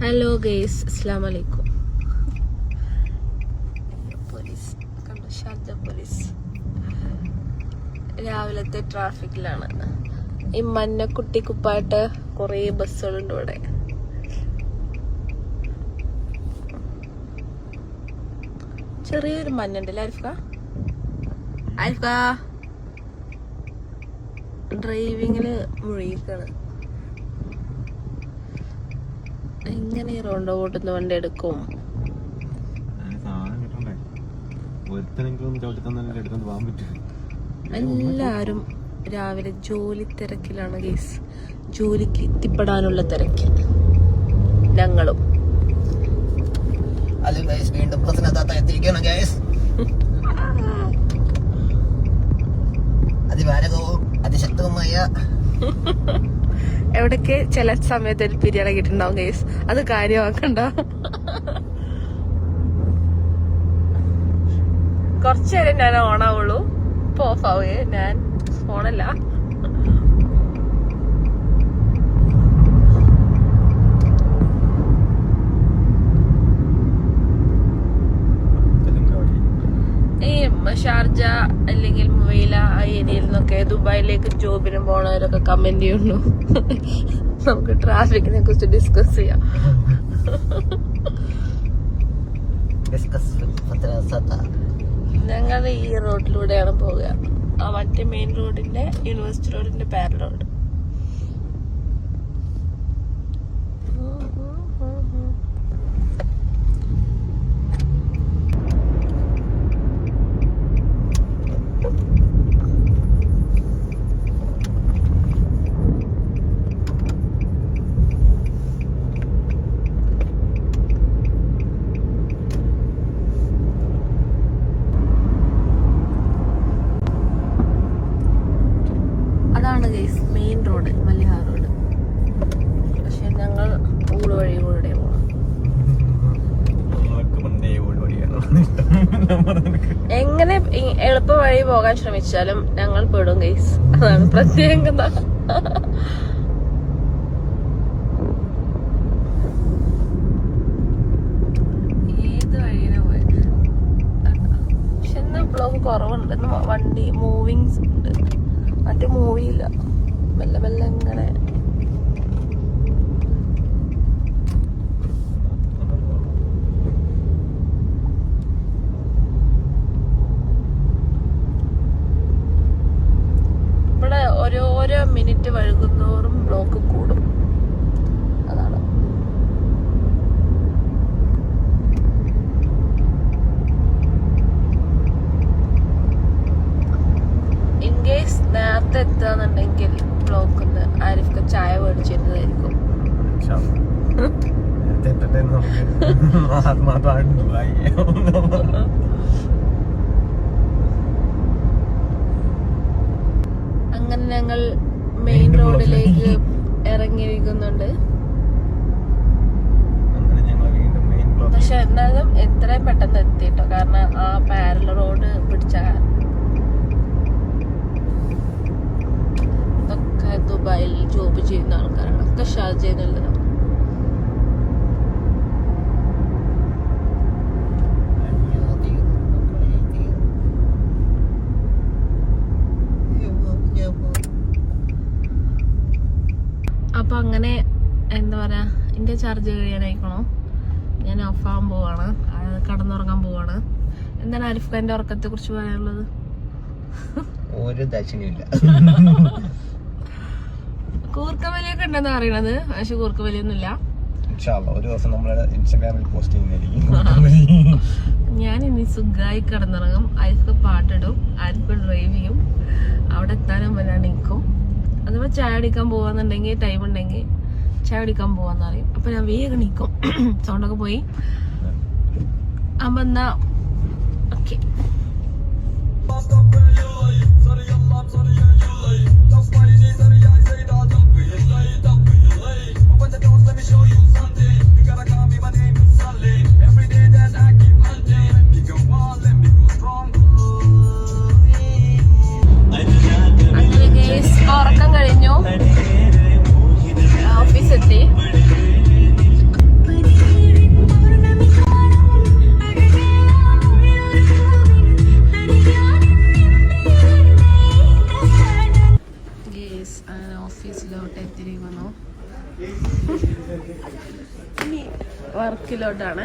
Hello guys, അസ്സലാമു അലൈക്കും. Police കണ്ടു, ഷാർജ പോലീസ് രാവിലത്തെ ട്രാഫിക്കിലാണ്. ഈ മഞ്ഞ കുട്ടിക്കുപ്പായിട്ട് കുറേ ബസ്സുകളുണ്ട് ഇവിടെ. ചെറിയൊരു മഞ്ഞുണ്ടല്ലേ ആരിഫ ഡ്രൈവിങ്ങില് മുഴുകിക്കാണ്. എങ്ങനെ റോണ്ട് ഓട്ടുന്ന വണ്ടി എടുക്കും? എല്ലാരും രാവിലെ ജോലി തിരക്കിലാണ് ഗൈസ്. ജോലിക്ക് എത്തിപ്പെടാനുള്ള തിരക്കിൽ ഞങ്ങളും. വീണ്ടും എത്തിയിരിക്കുകയാണ് ഗൈസ്. അതിവാരകവും അതിശക്തവുമായ എവിടൊക്കെ ചില സമയത്ത് ഒരു പിരിയടക്കിട്ടുണ്ടാവും ഗൈസ്, അത് കാര്യമാക്കണ്ട. കുറച്ചേരം ഞാൻ ഓണാവുള്ളൂ, ഇപ്പൊ ഓഫ് ആവുകയെ. ഞാൻ ഫോണല്ല. ഈ ഷാർജ അല്ലെങ്കിൽ മുവൈല ആ ഏരിയയിൽ നിന്നൊക്കെ ദുബായിലേക്ക് ജോബിനും പോണവരൊക്കെ കമന്റ് ചെയ്യുന്നു. നമുക്ക് ട്രാഫിക്കിനെ കുറിച്ച് ഡിസ്കസ് ചെയ്യാം. ഞങ്ങൾ ഈ റോഡിലൂടെയാണ് പോവുക. ആ മറ്റേ മെയിൻ റോഡിന്റെ യൂണിവേഴ്സിറ്റി റോഡിന്റെ പാരലൽ റോഡ്. മെയിൻ റോഡ് മല്ലിഹാ റോഡ്. പക്ഷെ ഞങ്ങൾ ഊട് വഴി കൂടെ പോകണം. എങ്ങനെ എളുപ്പ വഴി പോകാൻ ശ്രമിച്ചാലും ഞങ്ങൾ പെടും ഗൈസ്. അതാണ് പ്രത്യേകത. ഏത് വഴിയിലും പോയി. പക്ഷെ ഇന്ന് ബ്ലോക്ക് കുറവുണ്ട്. വണ്ടി മൂവിങ്സ് ഉണ്ട്, മറ്റേ മൂവിയില്ല. മെല്ലെ മെല്ലെ ഇങ്ങനെ ഇവിടെ ഓരോരോ മിനിറ്റ് വഴുകുന്നോറും ബ്ലോക്ക് കൂടും. അതാണ്. ഇൻ കേസ് നേരത്തെ എത്താന്നുണ്ടെങ്കിൽ ബ്ലോക്ക് ആരിഫ്ക്ക് ചായ മേടിച്ചിരുന്നതായിരിക്കും. അങ്ങനെ ഞങ്ങൾ മെയിൻ റോഡിലേക്ക് ഇറങ്ങിയിരിക്കുന്നുണ്ട്. പക്ഷെ എന്നാലും എത്രയും പെട്ടെന്ന് എത്തിട്ടോ, കാരണം ആ പാരലൽ റോഡ് പിടിച്ച ദുബായിൽ ജോബ് ചെയ്യുന്ന ആൾക്കാരാണ്. ഒക്കെ ഷാർജയിലുള്ളതാണ്. അപ്പൊ അങ്ങനെ എന്താ പറയാ, എന്റെ ചാർജ് കഴിയാനായിക്കണോ, ഞാൻ ഓഫ് ആവാൻ പോവാണ്, കടന്നുറങ്ങാൻ പോവാണ്. എന്താണ് ആരിഫ് ഖാന്റെ ഉറക്കത്തെ കുറിച്ച് പറയാനുള്ളത്? ഒരു ദശമില്ല. കൂർക്കവലിയൊക്കെ ഉണ്ടെന്ന് പറയണത്, പക്ഷെ കൂർക്കവലിയൊന്നുമില്ല. ഒരു ദിവസം നമ്മള് ഇൻസ്റ്റാഗ്രാമിൽ പോസ്റ്റ് ചെയ്യുന്നതായിരിക്കും. ഞാൻ ഇനി സുഖമായി കിടന്നിറങ്ങും. ആരിഫ് പാട്ടിടും, ആരിഫ് ഡ്രൈവ് ചെയ്യും. അവിടെ എത്താനും വരാൻ നിൽക്കും. അതുപോലെ ചായ അടിക്കാൻ പോവാന്നുണ്ടെങ്കിൽ, ടൈം ഉണ്ടെങ്കിൽ ചായ അടിക്കാൻ പോവാന്ന് പറയും. അപ്പൊ ഞാൻ വേഗം നിൽക്കും. സൗണ്ടൊക്കെ പോയി. അപ്പൊ എന്നാ ഓക്കെ. ഉറക്കം കഴിഞ്ഞു, ഓഫീസെത്തി. ബീച്ചിലോട്ട് എത്തിയിരിക്കുന്നു. ഇനി വർക്കിലോട്ടാണ്.